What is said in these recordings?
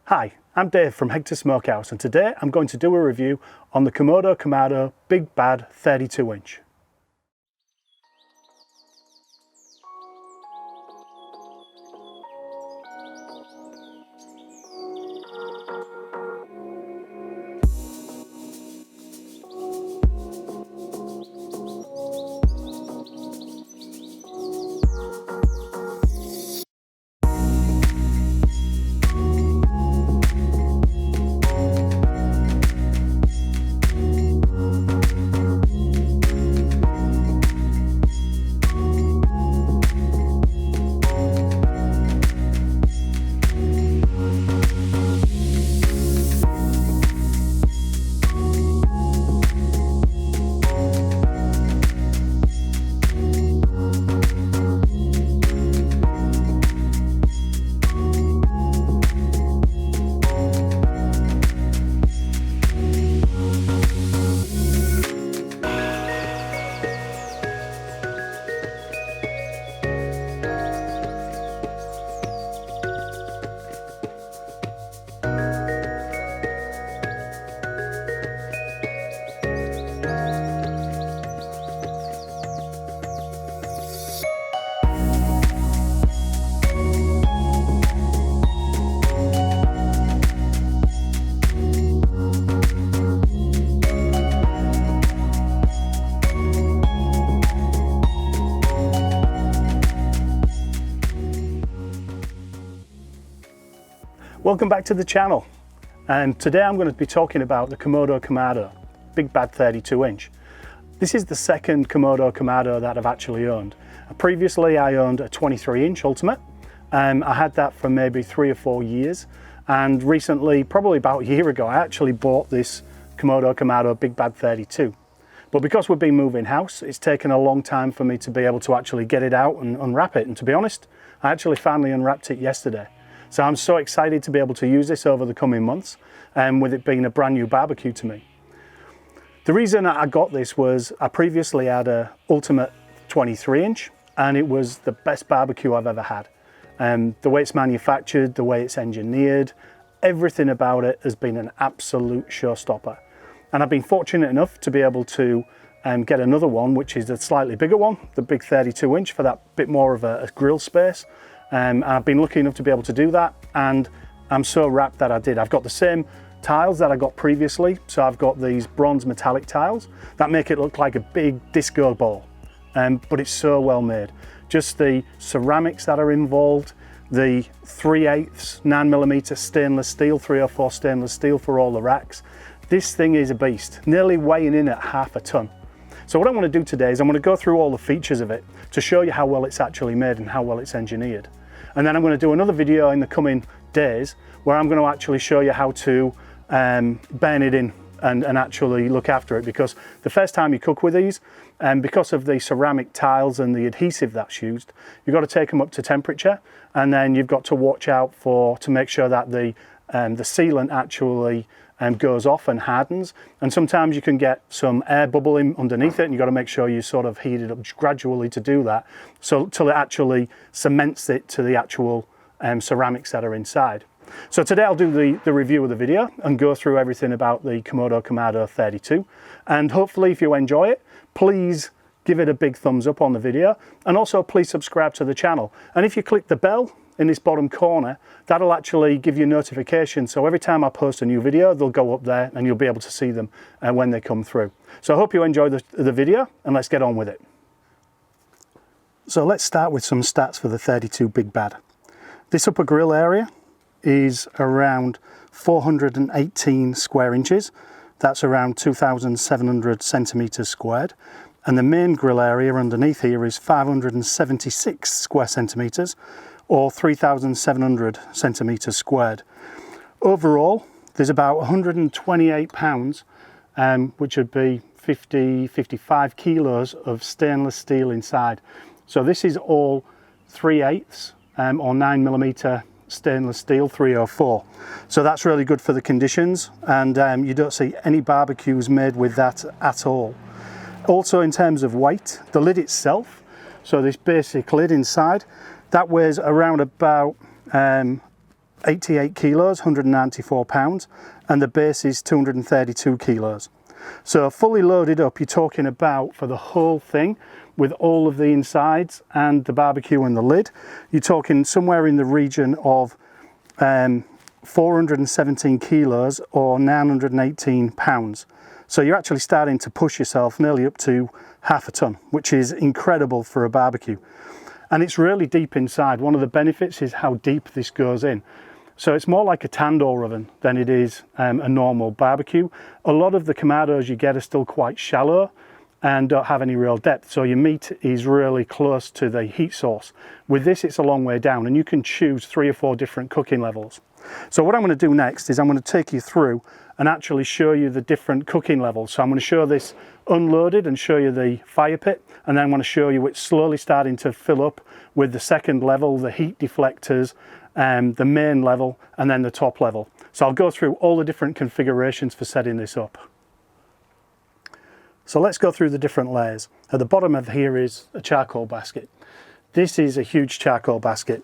Hi, I'm Dave from Hectors Smokehouse, and today I'm going to do a review on the Komodo Kamado Big Bad 32-inch. Welcome back to the channel, and today I'm going to be talking about the Komodo Kamado Big Bad 32-inch. This is the second Komodo Kamado that I've actually owned. Previously I owned a 23-inch Ultimate. I had that for maybe 3 or 4 years, and recently, probably about a year ago, I actually bought this Komodo Kamado Big Bad 32. But because we've been moving house, it's taken a long time for me to be able to actually get it out and unwrap it, and to be honest, I actually finally unwrapped it yesterday. So I'm so excited to be able to use this over the coming months, with it being a brand new barbecue to me. The reason I got this was I previously had a Ultimate 23-inch, and it was the best barbecue I've ever had. The way it's manufactured, the way it's engineered, everything about it has been an absolute showstopper. And I've been fortunate enough to be able to get another one, which is a slightly bigger one, the big 32-inch, for that bit more of a grill space. And I've been lucky enough to be able to do that, and I'm so wrapped that I did. I've got the same tiles that I got previously, so I've got these bronze metallic tiles that make it look like a big disco ball, but it's so well made. Just the ceramics that are involved, the 3/8 9mm stainless steel, 304 stainless steel for all the racks. This thing is a beast, nearly weighing in at ½ a ton. So what I want to do today is I'm going to go through all the features of it to show you how well it's actually made and how well it's engineered. And then I'm going to do another video in the coming days where I'm going to actually show you how to burn it in and actually look after it, because the first time you cook with these, because of the ceramic tiles and the adhesive that's used, you've got to take them up to temperature, and then you've got to watch out to make sure that the sealant actually goes off and hardens, and sometimes you can get some air bubbling underneath it, and you've got to make sure you sort of heat it up gradually to do that, so till it actually cements it to the actual ceramics that are inside. So today I'll do the review of the video and go through everything about the Komodo Kamado 32, and hopefully if you enjoy it, please give it a big thumbs up on the video, and also please subscribe to the channel. And if you click the bell in this bottom corner, that'll actually give you notifications, so every time I post a new video they'll go up there and you'll be able to see them when they come through. So I hope you enjoy the video, and let's get on with it. So let's start with some stats for the 32 Big Bad. This upper grill area is around 418 square inches, that's around 2,700 centimeters squared, and the main grill area underneath here is 576 square centimeters, or 3,700 centimeters squared. Overall, there's about 128 pounds, which would be 55 kilos of stainless steel inside. So this is all 3/8 or 9mm stainless steel 304. So that's really good for the conditions, and you don't see any barbecues made with that at all. Also, in terms of weight, the lid itself, so this basic lid inside, that weighs around about 88 kilos, 194 pounds, and the base is 232 kilos. So fully loaded up, you're talking about, for the whole thing, with all of the insides and the barbecue and the lid, you're talking somewhere in the region of 417 kilos or 918 pounds. So you're actually starting to push yourself nearly up to half a ton, which is incredible for a barbecue. And it's really deep inside. One of the benefits is how deep this goes in. So it's more like a tandoor oven than it is a normal barbecue. A lot of the Kamados you get are still quite shallow and don't have any real depth, so your meat is really close to the heat source. With this, it's a long way down, and you can choose 3 or 4 different cooking levels. So what I'm going to do next is I'm going to take you through and actually show you the different cooking levels. So I'm going to show this unloaded and show you the fire pit, and then I'm going to show you it's slowly starting to fill up with the second level, the heat deflectors, the main level, and then the top level. So I'll go through all the different configurations for setting this up. So let's go through the different layers. At the bottom of here is a charcoal basket. This is a huge charcoal basket.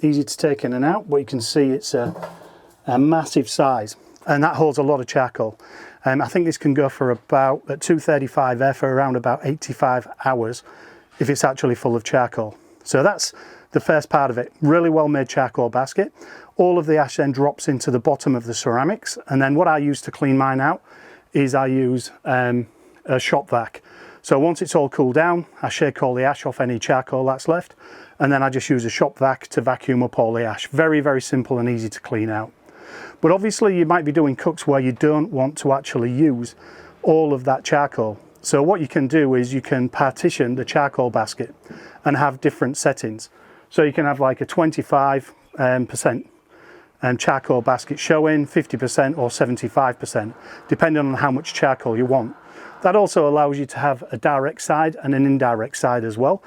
Easy to take in and out, but you can see it's a massive size, and that holds a lot of charcoal. I think this can go for about, at 235 for around about 85 hours if it's actually full of charcoal. So that's the first part of it. Really well made charcoal basket. All of the ash then drops into the bottom of the ceramics, and then what I use to clean mine out is I use a shop vac. So once it's all cooled down, I shake all the ash off any charcoal that's left, and then I just use a shop vac to vacuum up all the ash. Very, very simple and easy to clean out. But obviously you might be doing cooks where you don't want to actually use all of that charcoal. So what you can do is you can partition the charcoal basket and have different settings. So you can have like a 25% charcoal basket showing, 50% or 75%, depending on how much charcoal you want. That also allows you to have a direct side and an indirect side as well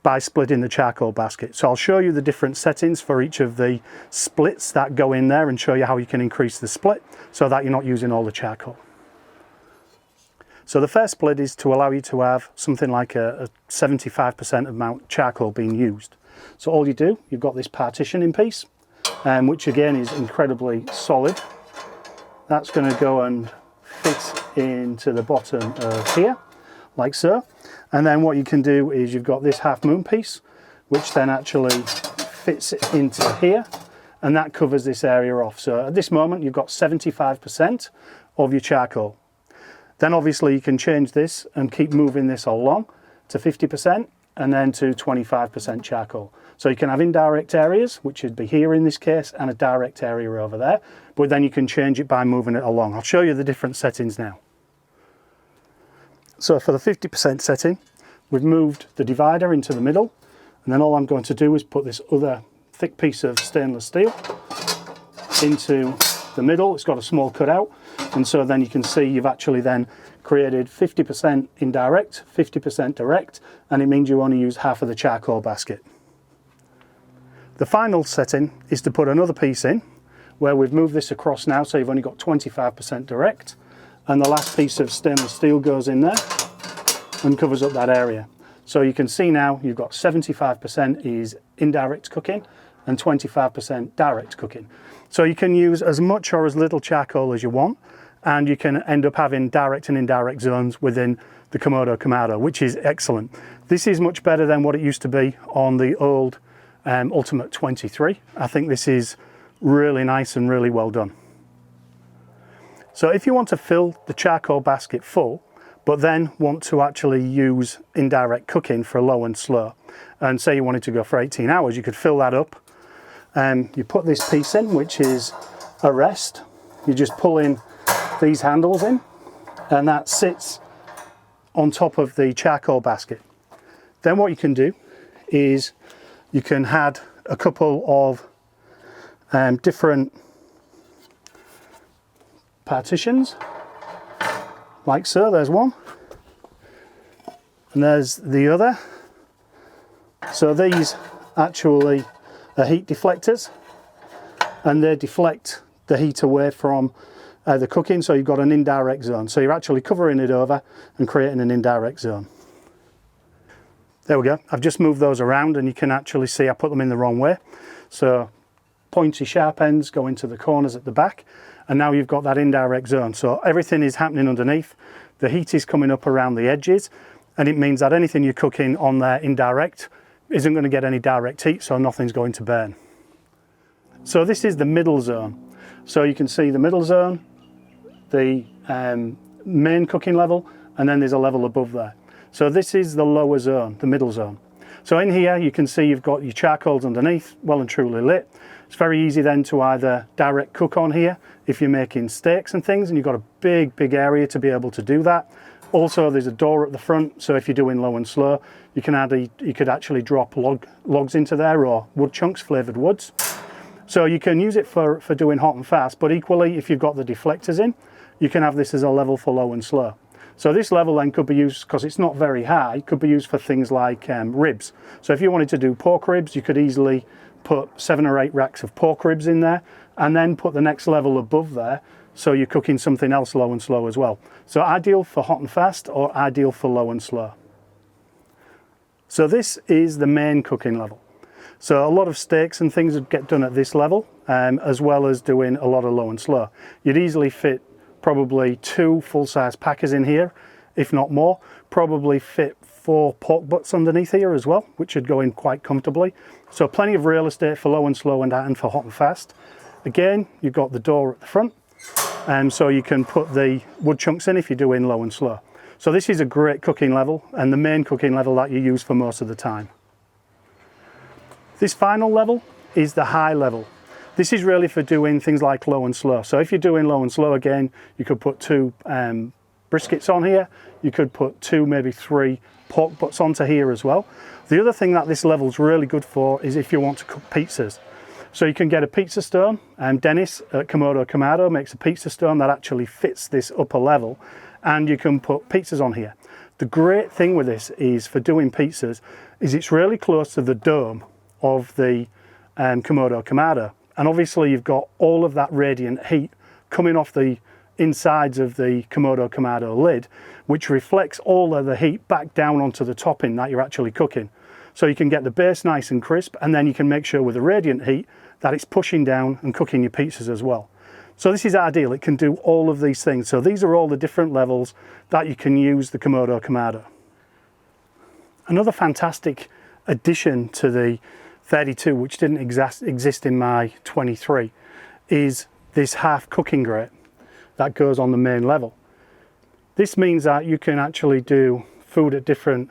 by splitting the charcoal basket. So I'll show you the different settings for each of the splits that go in there and show you how you can increase the split so that you're not using all the charcoal. So the first split is to allow you to have something like a 75% amount charcoal being used. So all you do, you've got this partitioning piece, which again is incredibly solid. That's going to go and fit into the bottom of here, like so. And then what you can do is you've got this half moon piece, which then actually fits into here, and that covers this area off. So at this moment, you've got 75% of your charcoal. Then obviously you can change this and keep moving this along to 50% and then to 25% charcoal. So you can have indirect areas, which would be here in this case, and a direct area over there, but then you can change it by moving it along. I'll show you the different settings now. So for the 50% setting, we've moved the divider into the middle, and then all I'm going to do is put this other thick piece of stainless steel into the middle. It's got a small cutout, and so then you can see you've actually then created 50% indirect, 50% direct, and it means you only use half of the charcoal basket. The final setting is to put another piece in where we've moved this across now, so you've only got 25% direct, and the last piece of stainless steel goes in there and covers up that area. So you can see now you've got 75% is indirect cooking and 25% direct cooking. So you can use as much or as little charcoal as you want, and you can end up having direct and indirect zones within the Komodo Kamado, which is excellent. This is much better than what it used to be on the old Ultimate 23. I think this is really nice and really well done. So if you want to fill the charcoal basket full, but then want to actually use indirect cooking for low and slow, and say you wanted to go for 18 hours, you could fill that up. You put this piece in, which is a rest. You just pull in these handles in, and that sits on top of the charcoal basket. Then what you can do is you can add a couple of different partitions, like so. There's one, and there's the other. So these actually are heat deflectors, and they deflect the heat away from the cooking, so you've got an indirect zone. So you're actually covering it over and creating an indirect zone. There we go. I've just moved those around, and you can actually see I put them in the wrong way. So pointy sharp ends go into the corners at the back, and now you've got that indirect zone. So everything is happening underneath, the heat is coming up around the edges, and it means that anything you're cooking on there indirect isn't going to get any direct heat, so nothing's going to burn. So this is the middle zone. So you can see the middle zone, the main cooking level, and then there's a level above there. So this is the lower zone, the middle zone. So in here you can see you've got your charcoals underneath, well and truly lit. It's very easy then to either direct cook on here if you're making steaks and things, and you've got a big area to be able to do that. Also there's a door at the front, so if you're doing low and slow, you could actually drop logs into there, or wood chunks, flavoured woods. So you can use it for doing hot and fast, but equally if you've got the deflectors in, you can have this as a level for low and slow. So this level then could be used, because it's not very high, could be used for things like ribs. So if you wanted to do pork ribs, you could easily put 7 or 8 racks of pork ribs in there, and then put the next level above there, so you're cooking something else low and slow as well. So ideal for hot and fast, or ideal for low and slow. So this is the main cooking level. So a lot of steaks and things would get done at this level, as well as doing a lot of low and slow. You'd easily fit probably 2 full-size packers in here, if not more. Probably fit 4 pork butts underneath here as well, which would go in quite comfortably. So plenty of real estate for low and slow and for hot and fast. Again, you've got the door at the front, so you can put the wood chunks in if you're doing low and slow. So this is a great cooking level, and the main cooking level that you use for most of the time. This final level is the high level. This is really for doing things like low and slow. So if you're doing low and slow, again, you could put 2 briskets on here. You could put 2, maybe 3 pork butts onto here as well. The other thing that this level's really good for is if you want to cook pizzas. So you can get a pizza stone. Dennis at Komodo Kamado makes a pizza stone that actually fits this upper level, and you can put pizzas on here. The great thing with this is for doing pizzas is it's really close to the dome of the Komodo Kamado, and obviously you've got all of that radiant heat coming off the insides of the Komodo Kamado lid, which reflects all of the heat back down onto the topping that you're actually cooking. So you can get the base nice and crisp, and then you can make sure with the radiant heat that it's pushing down and cooking your pizzas as well. So this is ideal. It can do all of these things. So these are all the different levels that you can use the Komodo Kamado. Another fantastic addition to the 32, which didn't exist in my 23, is this half cooking grate that goes on the main level. This means that you can actually do food at different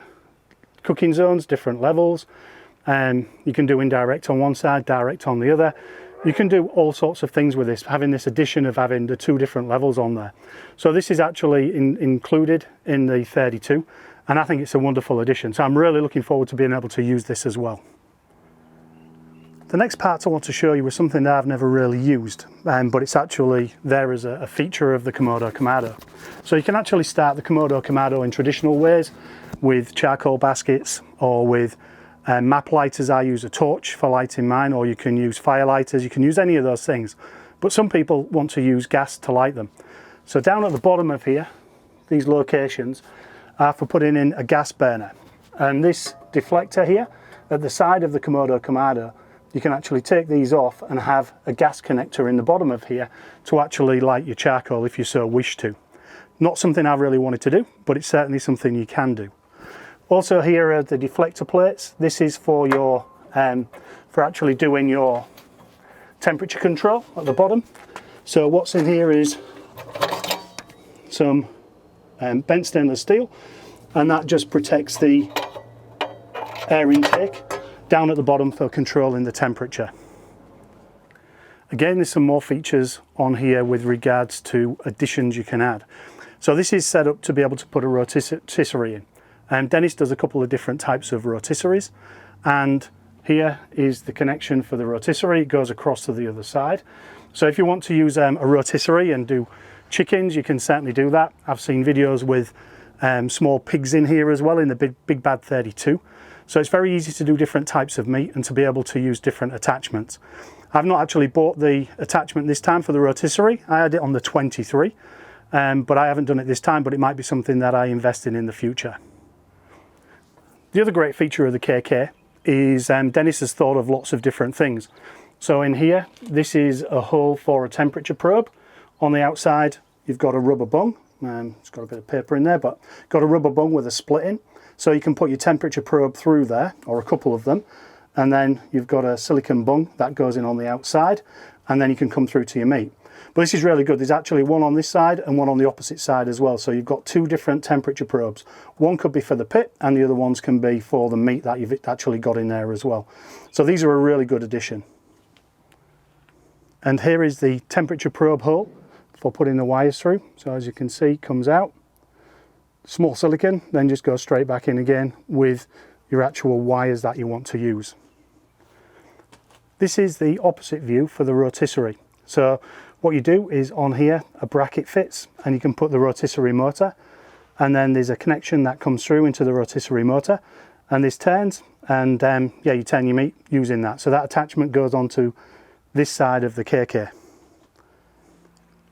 cooking zones, different levels, and you can do indirect on one side, direct on the other. You can do all sorts of things with this, having this addition of having the 2 different levels on there. So this is actually included in the 32, and I think it's a wonderful addition. So I'm really looking forward to being able to use this as well. The next part I want to show you is something that I've never really used, but it's actually there as a feature of the Komodo Kamado. So you can actually start the Komodo Kamado in traditional ways with charcoal baskets, or with map lighters. I use a torch for lighting mine, or you can use fire lighters. You can use any of those things, but some people want to use gas to light them. So down at the bottom of here, these locations are for putting in a gas burner, and this deflector here at the side of the Komodo Kamado, you can actually take these off and have a gas connector in the bottom of here to actually light your charcoal if you so wish to. Not something I really wanted to do, but it's certainly something you can do. Also here are the deflector plates. This is for your for actually doing your temperature control at the bottom. So what's in here is some bent stainless steel, and that just protects the air intake down at the bottom for controlling the temperature. Again, there's some more features on here with regards to additions you can add. So this is set up to be able to put a rotisserie in. Dennis does a couple of different types of rotisseries, and here is the connection for the rotisserie. It goes across to the other side. So if you want to use a rotisserie and do chickens, you can certainly do that. I've seen videos with small pigs in here as well in the Big Bad 32. So it's very easy to do different types of meat and to be able to use different attachments. I've not actually bought the attachment this time for the rotisserie. I had it on the 23, but I haven't done it this time, but it might be something that I invest in the future. The other great feature of the KK is Dennis has thought of lots of different things. So in here, this is a hole for a temperature probe. On the outside, you've got a rubber bung. It's got a bit of paper in there, but got a rubber bung with a split in. So you can put your temperature probe through there, or a couple of them. And then you've got a silicone bung that goes in on the outside, and then you can come through to your meat. But this is really good. There's actually one on this side and one on the opposite side as well. So you've got two different temperature probes. One could be for the pit, and the other ones can be for the meat that you've actually got in there as well. So these are a really good addition. And here is the temperature probe hole for putting the wires through. So as you can see, it comes out. Small silicone, then just go straight back in again with your actual wires that you want to use. This is the opposite view for the rotisserie. So what you do is on here, a bracket fits, and you can put the rotisserie motor, and then there's a connection that comes through into the rotisserie motor, and this turns, and yeah, you turn your meat using that. So that attachment goes onto this side of the KK.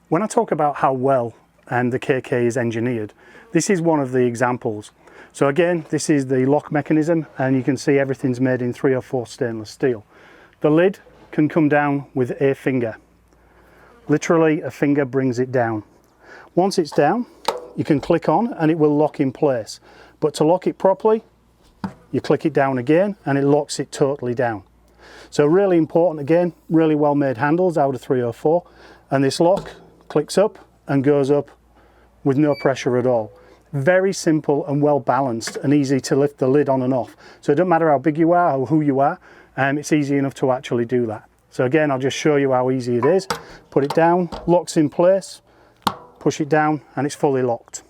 When I talk about how well the KK is engineered, this is one of the examples. So again, this is the lock mechanism, and you can see everything's made in 304 stainless steel. The lid can come down with a finger. Literally, a finger brings it down. Once it's down, you can click on and it will lock in place. But to lock it properly, you click it down again and it locks it totally down. So really important, again, really well made handles out of 304. And this lock clicks up and goes up with no pressure at all. Very simple and well balanced and easy to lift the lid on and off. So it doesn't matter how big you are or who you are, it's easy enough to actually do that. So again, I'll just show you how easy it is. Put it down, locks in place, push it down, and it's fully locked.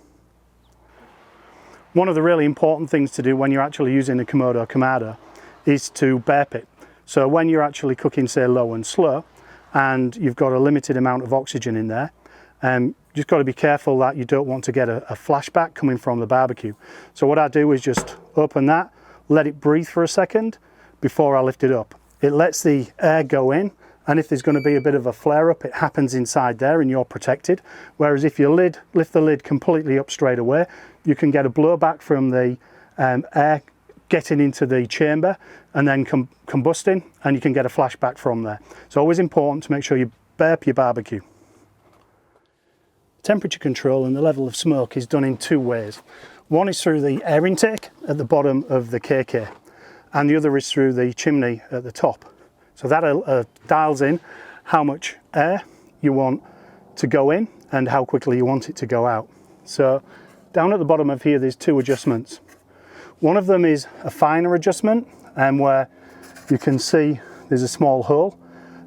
One of the really important things to do when you're actually using the Komodo Kamado is to burp it. So when you're actually cooking, say, low and slow, and you've got a limited amount of oxygen in there, just got to be careful that you don't want to get a flashback coming from the barbecue. So what I do is just open that, let it breathe for a second before I lift it up. It lets the air go in, and if there's going to be a bit of a flare up, it happens inside there and you're protected. Whereas if you lift the lid completely up straight away, you can get a blowback from the air getting into the chamber and then combusting, and you can get a flashback from there. So always important to make sure you burp your barbecue. Temperature control and the level of smoke is done in two ways. One is through the air intake at the bottom of the KK, and the other is through the chimney at the top. So that dials in how much air you want to go in and how quickly you want it to go out. So down at the bottom of here, there's two adjustments. One of them is a finer adjustment, where you can see there's a small hole,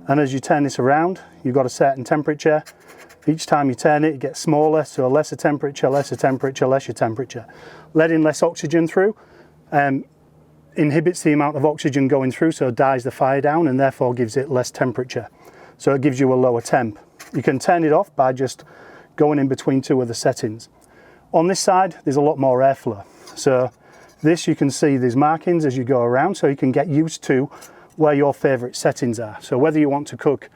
and as you turn this around, you've got a certain temperature. Each time you turn it, it gets smaller, so lesser temperature, lesser temperature, lesser temperature. Letting less oxygen through inhibits the amount of oxygen going through, so it dies the fire down and therefore gives it less temperature. So it gives you a lower temp. You can turn it off by just going in between two of the settings. On this side, there's a lot more airflow. So this, you can see there's markings as you go around, so you can get used to where your favorite settings are. So whether you want to cook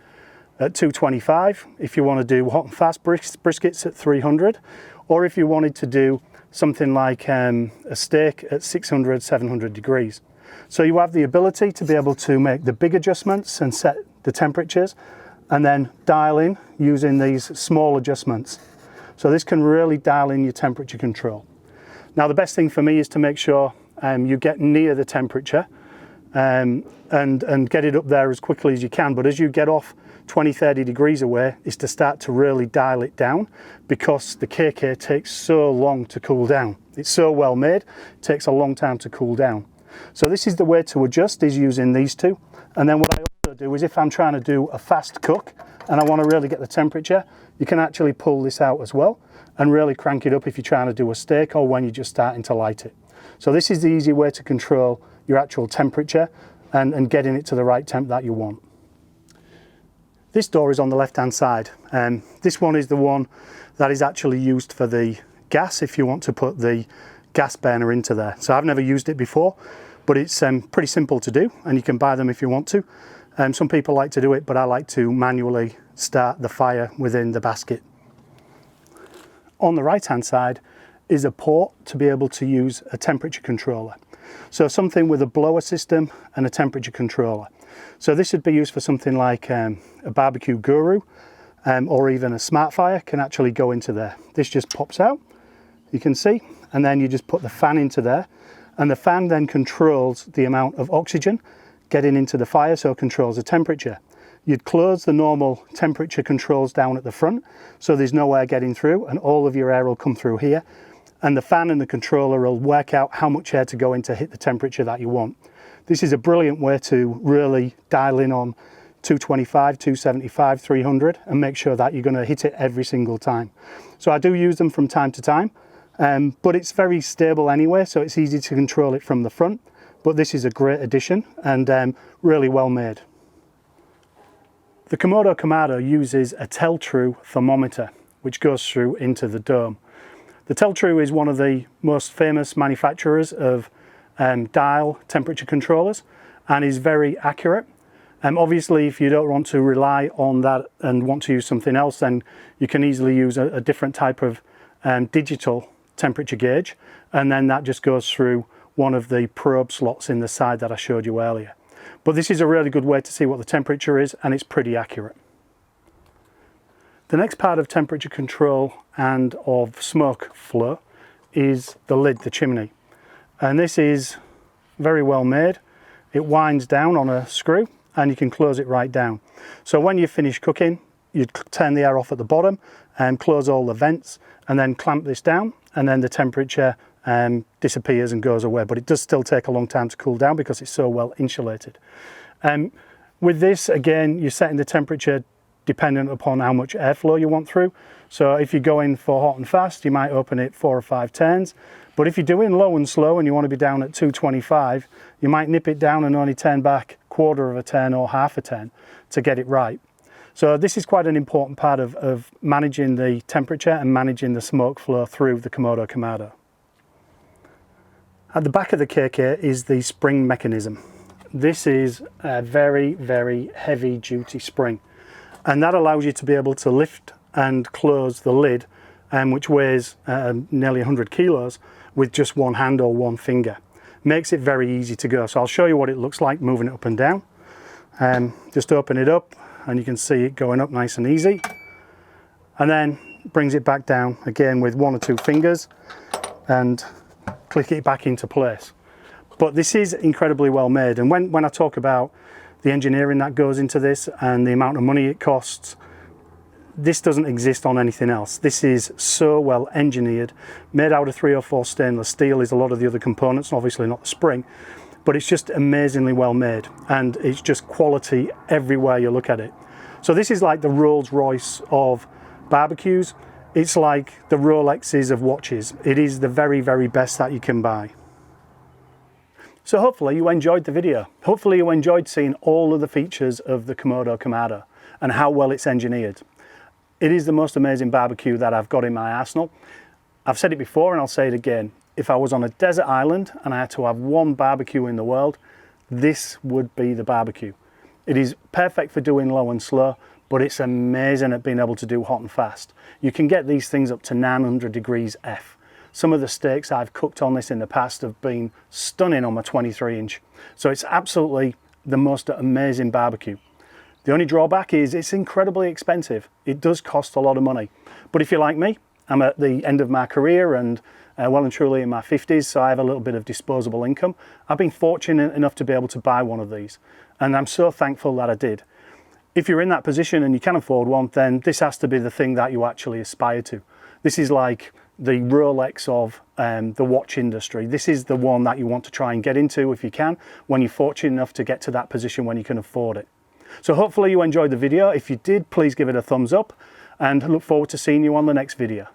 at 225, if you want to do hot and fast briskets at 300, or if you wanted to do something like a steak at 600, 700 degrees. So you have the ability to be able to make the big adjustments and set the temperatures, and then dial in using these small adjustments. So this can really dial in your temperature control. Now the best thing for me is to make sure you get near the temperature and get it up there as quickly as you can. But as you get off 20-30 degrees away, is to start to really dial it down, because the KK takes so long to cool down. It's so well made, it takes a long time to cool down. So this is the way to adjust, is using these two. And then what I also do is, if I'm trying to do a fast cook and I want to really get the temperature, you can actually pull this out as well and really crank it up if you're trying to do a steak or when you're just starting to light it. So this is the easy way to control your actual temperature and getting it to the right temp that you want. This door is on the left hand side, and this one is the one that is actually used for the gas if you want to put the gas burner into there. So I've never used it before, but it's pretty simple to do, and you can buy them if you want to. Some people like to do it, but I like to manually start the fire within the basket. On the right hand side is a port to be able to use a temperature controller. So something with a blower system and a temperature controller. So this would be used for something like a barbecue guru, or even a smart fire can actually go into there. This just pops out, you can see, and then you just put the fan into there, and the fan then controls the amount of oxygen getting into the fire, so it controls the temperature. You'd close the normal temperature controls down at the front, so there's no air getting through, and all of your air will come through here, and the fan and the controller will work out how much air to go in to hit the temperature that you want. This is a brilliant way to really dial in on 225, 275, 300 and make sure that you're going to hit it every single time. So I do use them from time to time, but it's very stable anyway, so it's easy to control it from the front. But this is a great addition and really well made. The Komodo Kamado uses a tell-true thermometer which goes through into the dome. The tell-true is one of the most famous manufacturers of dial temperature controllers and is very accurate. Obviously, if you don't want to rely on that and want to use something else, then you can easily use a different type of digital temperature gauge, and then that just goes through one of the probe slots in the side that I showed you earlier. But this is a really good way to see what the temperature is, and it's pretty accurate. The next part of temperature control and of smoke flow is the lid, the chimney. And this is very well made. It winds down on a screw and you can close it right down. So when you finish cooking, you turn the air off at the bottom and close all the vents and then clamp this down, and then the temperature disappears and goes away. But it does still take a long time to cool down because it's so well insulated. With this, again, you're setting the temperature dependent upon how much airflow you want through. So if you're going for hot and fast, you might open it 4 or 5 turns. But if you're doing low and slow and you want to be down at 225, you might nip it down and only turn back 1/4 of a turn or 1/2 a turn to get it right. So this is quite an important part of managing the temperature and managing the smoke flow through the Komodo Kamado. At the back of the KK is the spring mechanism. This is a very, very heavy duty spring, and that allows you to be able to lift and close the lid, which weighs nearly 100 kilos, with just one hand or one finger. Makes it very easy to go. So I'll show you what it looks like moving it up and down. Just open it up and you can see it going up nice and easy, and then brings it back down again with 1 or 2 fingers and click it back into place. But this is incredibly well made, and when I talk about the engineering that goes into this and the amount of money it costs, this doesn't exist on anything else. This is so well engineered, made out of 304 stainless steel is a lot of the other components, obviously not the spring, but it's just amazingly well made, and it's just quality everywhere you look at it. So this is like the Rolls Royce of barbecues. It's like the Rolexes of watches. It is the very, very best that you can buy. So hopefully you enjoyed the video. Hopefully you enjoyed seeing all of the features of the Komodo Kamado and how well it's engineered. It is the most amazing barbecue that I've got in my arsenal. I've said it before and I'll say it again. If I was on a desert island and I had to have one barbecue in the world, this would be the barbecue. It is perfect for doing low and slow, but it's amazing at being able to do hot and fast. You can get these things up to 900 degrees F. Some of the steaks I've cooked on this in the past have been stunning on my 23-inch. So it's absolutely the most amazing barbecue. The only drawback is it's incredibly expensive. It does cost a lot of money. But if you're like me, I'm at the end of my career and well and truly in my 50s, so I have a little bit of disposable income. I've been fortunate enough to be able to buy one of these, and I'm so thankful that I did. If you're in that position and you can afford one, then this has to be the thing that you actually aspire to. This is like the Rolex of the watch industry. This is the one that you want to try and get into if you can, when you're fortunate enough to get to that position when you can afford it. So hopefully you enjoyed the video. If you did, please give it a thumbs up, and I look forward to seeing you on the next video.